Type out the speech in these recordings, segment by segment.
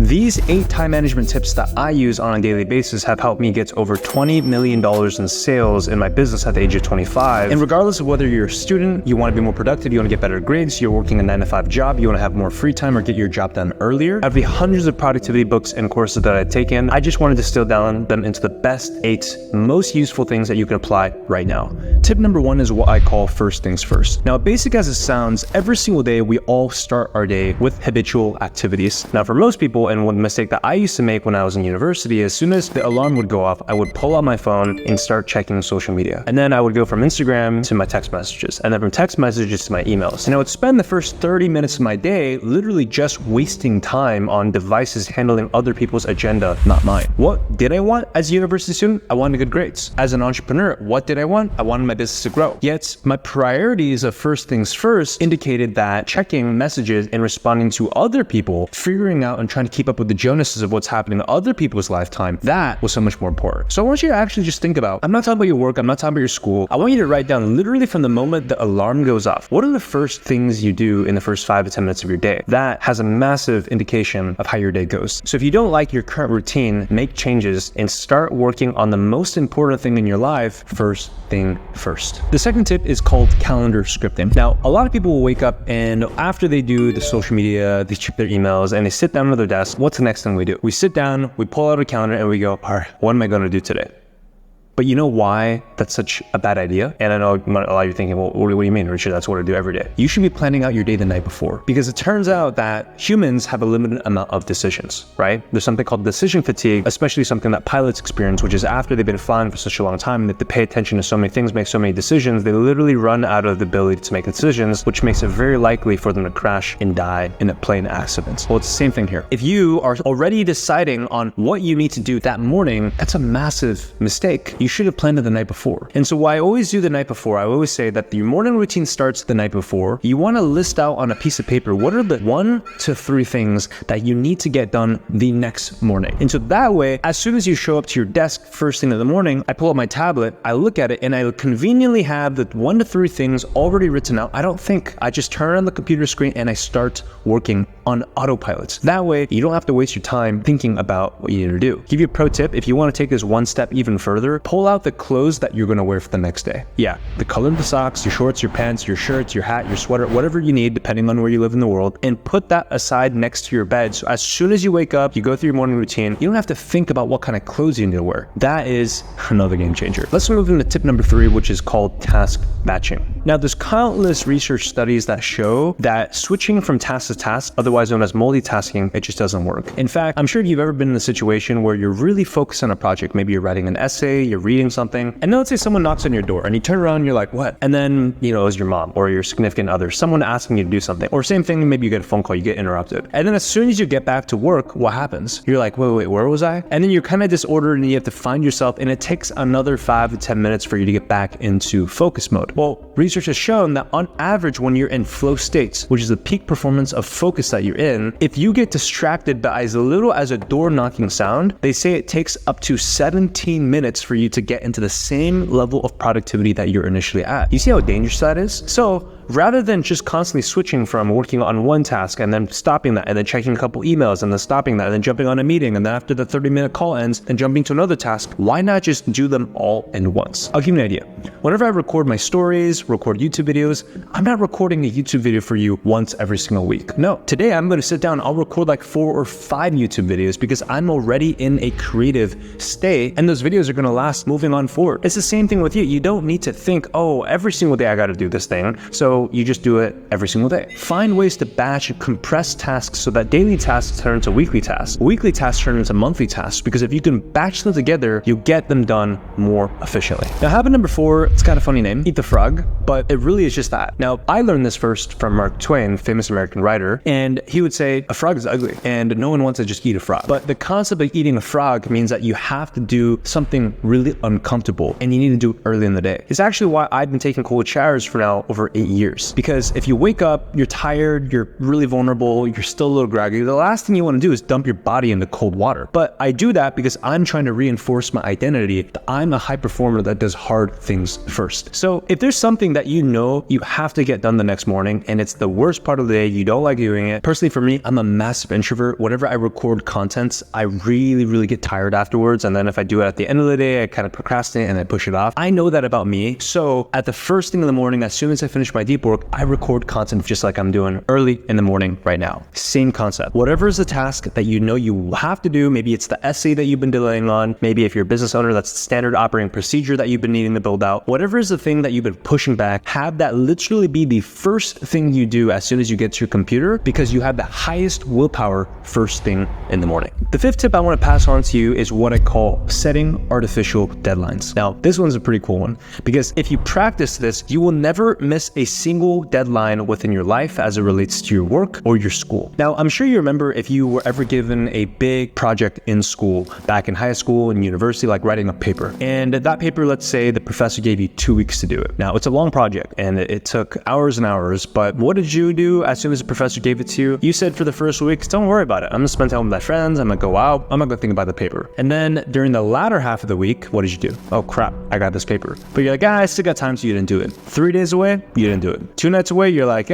These 8 time management tips that I use on a daily basis have helped me get to over $20 million in sales in my business at the age of 25. And regardless of whether you're a student, you want to be more productive, you want to get better grades, you're working a 9-to-5 job, you want to have more free time or get your job done earlier, out of the hundreds of productivity books and courses that I've taken, I just wanted to distill down them into the best 8 most useful things that you can apply right now. Tip number 1 is what I call first things first. Now, basic as it sounds, every single day we all start our day with habitual activities. Now, for most people, and one mistake that I used to make when I was in university, as soon as the alarm would go off, I would pull out my phone and start checking social media. And then I would go from Instagram to my text messages, and then from text messages to my emails. And I would spend the first 30 minutes of my day literally just wasting time on devices handling other people's agenda, not mine. What did I want as a university student? I wanted good grades. As an entrepreneur, what did I want? I wanted my business to grow. Yet my priorities of first things first indicated that checking messages and responding to other people, figuring out and trying to keep up with the Jonases of what's happening in other people's lifetime, that was so much more important. So I want you to actually just think about, I'm not talking about your work, I'm not talking about your school. I want you to write down literally from the moment the alarm goes off, what are the first things you do in the first 5 to 10 minutes of your day? That has a massive indication of how your day goes. So if you don't like your current routine, make changes and start working on the most important thing in your life first thing first. The second tip is called calendar scripting. Now, a lot of people will wake up and after they do the social media, they check their emails and they sit down at their desk. What's the next thing we do? We sit down, we pull out a calendar and we go, all right, what am I going to do today? But you know why that's such a bad idea? And I know a lot of you thinking, well, what do you mean, Richard? That's what I do every day. You should be planning out your day the night before, because it turns out that humans have a limited amount of decisions, right? There's something called decision fatigue, especially something that pilots experience, which is after they've been flying for such a long time that they pay attention to so many things, make so many decisions, they literally run out of the ability to make decisions, which makes it very likely for them to crash and die in a plane accident. Well, it's the same thing here. If you are already deciding on what you need to do that morning, that's a massive mistake. You should have planned it the night before. And so what I always do the night before, I always say that your morning routine starts the night before. You want to list out on a piece of paper, what are the 1 to 3 things that you need to get done the next morning. And so that way, as soon as you show up to your desk first thing in the morning, I pull up my tablet, I look at it, and I conveniently have the 1 to 3 things already written out. I don't think. I just turn on the computer screen and I start working on autopilot. That way, you don't have to waste your time thinking about what you need to do. Give you a pro tip, if you want to take this 1 step even further, pull out the clothes that you're going to wear for the next day. Yeah, the color of the socks, your shorts, your pants, your shirts, your hat, your sweater, whatever you need, depending on where you live in the world, and put that aside next to your bed. So as soon as you wake up, you go through your morning routine, you don't have to think about what kind of clothes you need to wear. That is another game changer. Let's move into tip number 3, which is called task batching. Now, there's countless research studies that show that switching from task to task, otherwise known as multitasking, it just doesn't work. In fact, I'm sure you've ever been in a situation where you're really focused on a project. Maybe you're writing an essay, you're reading something, and then let's say someone knocks on your door and you turn around and you're like, what? And then, you know, it's your mom or your significant other, someone asking you to do something. Or same thing, maybe you get a phone call, you get interrupted. And then as soon as you get back to work, what happens? You're like, wait, where was I? And then you're kind of disordered and you have to find yourself, and it takes another 5 to 10 minutes for you to get back into focus mode. Well, research has shown that on average, when you're in flow states, which is the peak performance of focus that you're in, if you get distracted by as little as a door knocking sound, they say it takes up to 17 minutes for you to get into the same level of productivity that you're initially at. You see how dangerous that is? So rather than just constantly switching from working on one task and then stopping that and then checking a couple emails and then stopping that and then jumping on a meeting and then after the 30-minute call ends and jumping to another task, why not just do them all in once? I'll give you an idea. Whenever I record my stories, record YouTube videos, I'm not recording a YouTube video for you once every single week. No, today I'm going to sit down, I'll record like 4 or 5 YouTube videos because I'm already in a creative state and those videos are going to last moving on forward. It's the same thing with you. You don't need to think, oh, every single day I got to do this thing. So you just do it every single day. Find ways to batch and compress tasks so that daily tasks turn into weekly tasks. Weekly tasks turn into monthly tasks because if you can batch them together, you get them done more efficiently. Now, habit number 4, it's got a funny name, eat the frog, but it really is just that. Now, I learned this first from Mark Twain, famous American writer, and he would say a frog is ugly and no one wants to just eat a frog. But the concept of eating a frog means that you have to do something really uncomfortable and you need to do it early in the day. It's actually why I've been taking cold showers for now over 8 years. years. Because if you wake up, you're tired, you're really vulnerable, you're still a little groggy, the last thing you want to do is dump your body into cold water. But I do that because I'm trying to reinforce my identity that I'm a high performer that does hard things first. So if there's something that you know you have to get done the next morning and it's the worst part of the day, you don't like doing it. Personally, for me, I'm a massive introvert. Whenever I record content, I really get tired afterwards. And then if I do it at the end of the day, I kind of procrastinate and I push it off. I know that about me. So at the first thing in the morning, as soon as I finish my deep work, I record content just like I'm doing early in the morning right now. Same concept. Whatever is the task that you know you have to do, maybe it's the essay that you've been delaying on, maybe if you're a business owner, that's the standard operating procedure that you've been needing to build out. Whatever is the thing that you've been pushing back, have that literally be the first thing you do as soon as you get to your computer, because you have the highest willpower first thing in the morning. The fifth tip I want to pass on to you is what I call setting artificial deadlines. Now, this one's a pretty cool one because if you practice this, you will never miss a single deadline within your life as it relates to your work or your school. Now, I'm sure you remember if you were ever given a big project in school, back in high school and university, like writing a paper. And that paper, let's say the professor gave you 2 weeks to do it. Now, it's a long project and it took hours and hours, but what did you do as soon as the professor gave it to you? You said for the first week, don't worry about it. I'm gonna spend time with my friends. I'm gonna go out. I'm not gonna think about the paper. And then during the latter half of the week, what did you do? Oh crap, I got this paper. But you're like, I still got time, so you didn't do it. 3 days away, you didn't do it. 2 nights away, you're like,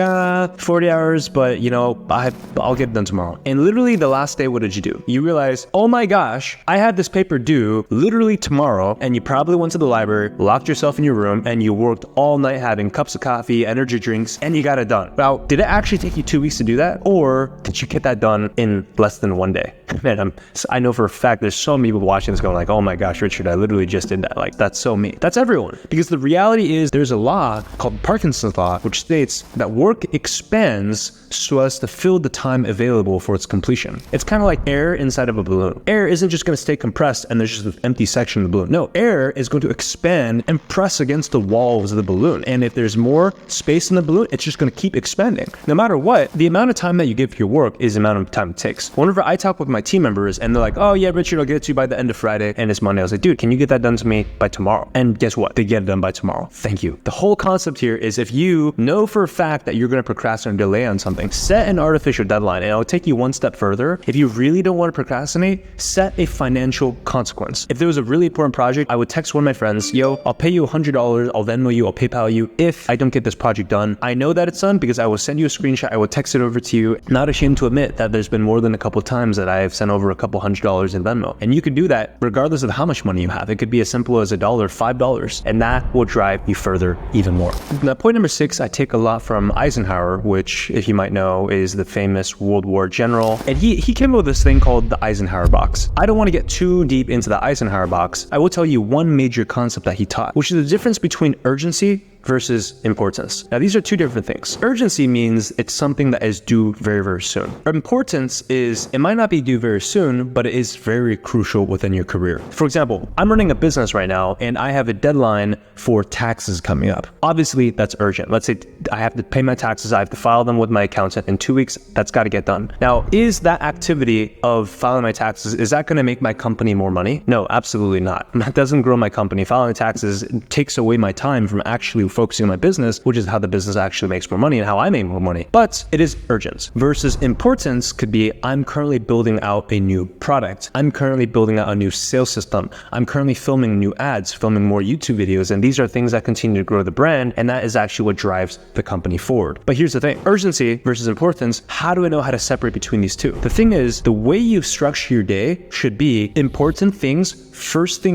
40 hours, but you know, I'll get it done tomorrow. And literally the last day, what did you do? You realize, oh my gosh, I had this paper due literally tomorrow, and you probably went to the library, locked yourself in your room, and you worked all night having cups of coffee, energy drinks, and you got it done. Now, did it actually take you 2 weeks to do that? Or did you get that done in less than 1 day? Man, I know for a fact there's so many people watching this going like, oh my gosh, Richard, I literally just did that. Like, that's so me. That's everyone. Because the reality is there's a law called Parkinson's law, which states that work expands so as to fill the time available for its completion. It's kind of like air inside of a balloon. Air isn't just going to stay compressed and there's just an empty section of the balloon. No, air is going to expand and press against the walls of the balloon. And if there's more space in the balloon, it's just going to keep expanding. No matter what, the amount of time that you give for your work is the amount of time it takes. Whenever I talk with my team members and they're like, oh yeah, Richard, I'll get it to you by the end of Friday and it's Monday. I was like, dude, can you get that done to me by tomorrow? And guess what? They get it done by tomorrow. Thank you. The whole concept here is if you know for a fact that you're going to procrastinate or delay on something, set an artificial deadline. And I'll take you one step further. If you really don't want to procrastinate, set a financial consequence. If there was a really important project, I would text one of my friends, yo, I'll pay you $100, I'll Venmo you, I'll PayPal you if I don't get this project done. I know that it's done because I will send you a screenshot, I will text it over to you. Not ashamed to admit that there's been more than a couple times that I have sent over a couple $100 in Venmo. And you can do that regardless of how much money you have. It could be as simple as $1, $5, and that will drive you further even more. Now, point number 6, I take a lot from Eisenhower, which, if you might know, is the famous World War general. And he came up with this thing called the Eisenhower box. I don't want to get too deep into the Eisenhower box. I will tell you one major concept that he taught, which is the difference between urgency versus importance. Now, these are two different things. Urgency means it's something that is due very soon. Importance is it might not be due very soon, but it is very crucial within your career. For example, I'm running a business right now and I have a deadline for taxes coming up. Obviously, that's urgent. Let's say I have to pay my taxes. I have to file them with my accountant in 2 weeks. That's got to get done. Now, is that activity of filing my taxes, is that going to make my company more money? No, absolutely not. That doesn't grow my company. Filing taxes takes away my time from actually focusing on my business, which is how the business actually makes more money and how I make more money. But it is urgent. Versus importance could be, I'm currently building out a new product. I'm currently building out a new sales system. I'm currently filming new ads, filming more YouTube videos. And these are things that continue to grow the brand. And that is actually what drives the company forward. But here's the thing, urgency versus importance. How do I know how to separate between these two? The thing is, the way you structure your day should be important things first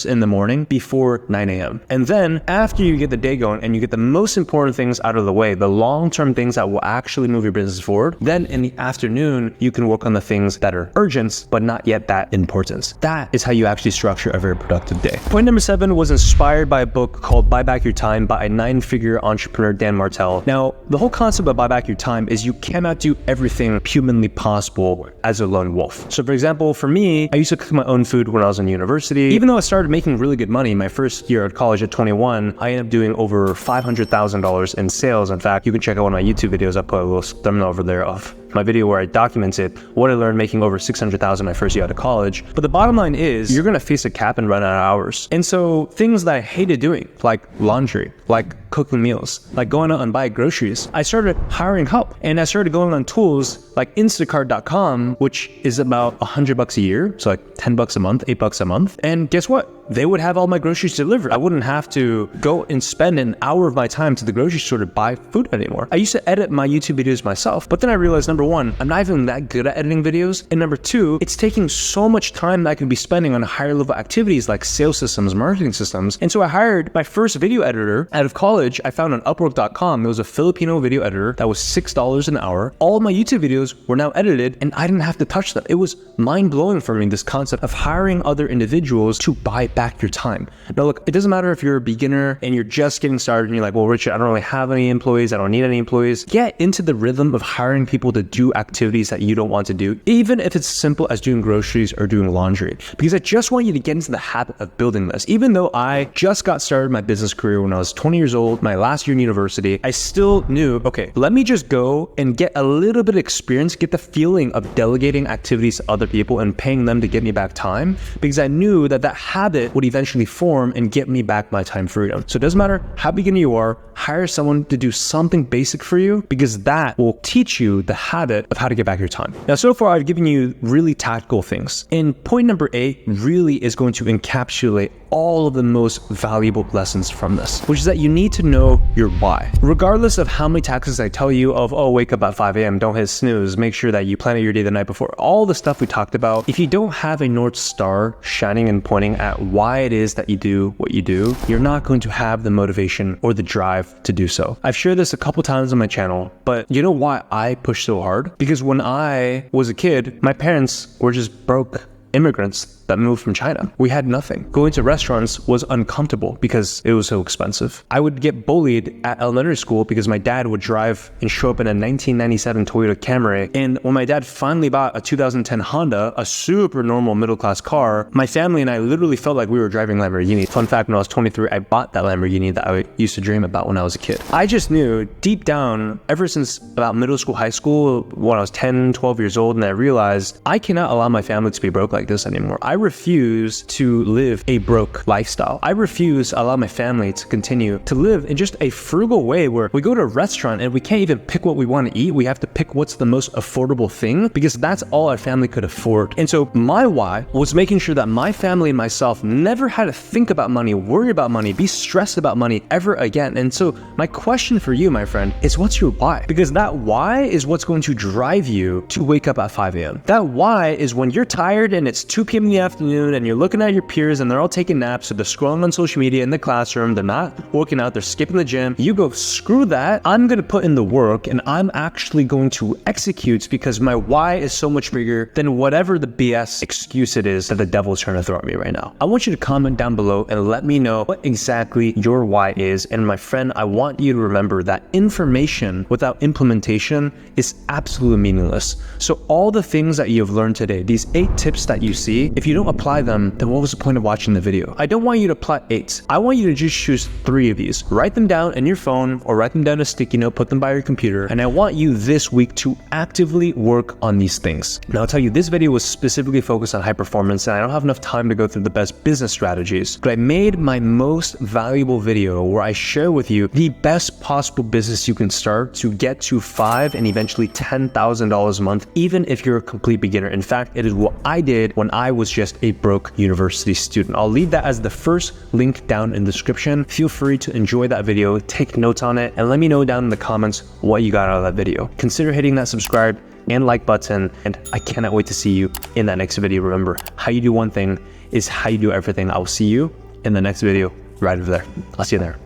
in the morning before 9 a.m. And then after you get the day going and you get the most important things out of the way, the long-term things that will actually move your business forward, then in the afternoon, you can work on the things that are urgent, but not yet that important. That is how you actually structure a very productive day. Point number 7 was inspired by a book called Buy Back Your Time by a 9-figure entrepreneur, Dan Martell. Now, the whole concept of buy back your time is you cannot do everything humanly possible as a lone wolf. So for example, for me, I used to cook my own food when I was in university. Even though I started making really good money my first year at college at 21, I ended up doing over over $500,000 in sales. In fact, you can check out one of my YouTube videos. I put a little thumbnail over there of my video where I documented what I learned making over $600,000 my first year out of college. But the bottom line is you're gonna face a cap and run out of hours. And so things that I hated doing, like laundry, like cooking meals, like going out and buying groceries, I started hiring help. And I started going on tools like Instacart.com, which is about $100 a year. So like $10 a month, $8 a month. And guess what? They would have all my groceries delivered. I wouldn't have to go and spend an hour of my time to the grocery store to buy food anymore. I used to edit my YouTube videos myself, but then I realized, number one, I'm not even that good at editing videos. And number two, it's taking so much time that I could be spending on higher level activities like sales systems, marketing systems. And so I hired my first video editor out of college. I found on Upwork.com. It was a Filipino video editor that was $6 an hour. All of my YouTube videos were now edited and I didn't have to touch them. It was mind blowing for me, this concept of hiring other individuals to buy back your time. Now look, it doesn't matter if you're a beginner and you're just getting started and you're like, well, Richard, I don't really have any employees. I don't need any employees. Get into the rhythm of hiring people to do activities that you don't want to do, even if it's simple as doing groceries or doing laundry, because I just want you to get into the habit of building this. Even though I just got started my business career when I was 20 years old, my last year in university, I still knew, okay, let me just go and get a little bit of experience, get the feeling of delegating activities to other people and paying them to get me back time, because I knew that that habit would eventually form and get me back my time freedom. So it doesn't matter how beginner you are, hire someone to do something basic for you, because that will teach you the habit of how to get back your time. Now, so far I've given you really tactical things. And point number 8 really is going to encapsulate all of the most valuable lessons from this, which is that you need to know your why. Regardless of how many tactics I tell you of, oh, wake up at 5 a.m., don't hit snooze, make sure that you plan out your day the night before, all the stuff we talked about, if you don't have a North Star shining and pointing at why it is that you do what you do, you're not going to have the motivation or the drive to do so. I've shared this a couple times on my channel, but you know why I push so hard? Because when I was a kid, my parents were just broke immigrants that moved from China. We had nothing. Going to restaurants was uncomfortable because it was so expensive. I would get bullied at elementary school because my dad would drive and show up in a 1997 Toyota Camry. And when my dad finally bought a 2010 Honda, a super normal middle-class car, my family and I literally felt like we were driving Lamborghini. Fun fact, when I was 23, I bought that Lamborghini that I used to dream about when I was a kid. I just knew deep down, ever since about middle school, high school, when I was 10, 12 years old, and I realized I cannot allow my family to be broke like this anymore. I refuse to live a broke lifestyle. I refuse to allow my family to continue to live in just a frugal way where we go to a restaurant and we can't even pick what we want to eat. We have to pick what's the most affordable thing because that's all our family could afford. And so my why was making sure that my family and myself never had to think about money, worry about money, be stressed about money ever again. And so my question for you, my friend, is what's your why? Because that why is what's going to drive you to wake up at 5 a.m. That why is when you're tired and it's 2 p.m. in the afternoon and you're looking at your peers and they're all taking naps or they're scrolling on social media in the classroom, they're not working out, they're skipping the gym. You go, screw that. I'm going to put in the work and I'm actually going to execute because my why is so much bigger than whatever the BS excuse it is that the devil is trying to throw at me right now. I want you to comment down below and let me know what exactly your why is. And my friend, I want you to remember that information without implementation is absolutely meaningless. So all the things that you've learned today, these 8 tips that you see, if you don't apply them, then what was the point of watching the video? I don't want you to apply 8. I want you to just choose 3 of these. Write them down in your phone or write them down in a sticky note, put them by your computer. And I want you this week to actively work on these things. Now I'll tell you, this video was specifically focused on high performance and I don't have enough time to go through the best business strategies, but I made my most valuable video where I share with you the best possible business you can start to get to $5,000 and eventually $10,000 a month, even if you're a complete beginner. In fact, it is what I did when I was just a broke university student. I'll leave that as the first link down in the description. Feel free to enjoy that video, take notes on it, and let me know down in the comments what you got out of that video. Consider hitting that subscribe and like button, and I cannot wait to see you in that next video. Remember, how you do one thing is how you do everything. I will see you in the next video right over there. I'll see you there.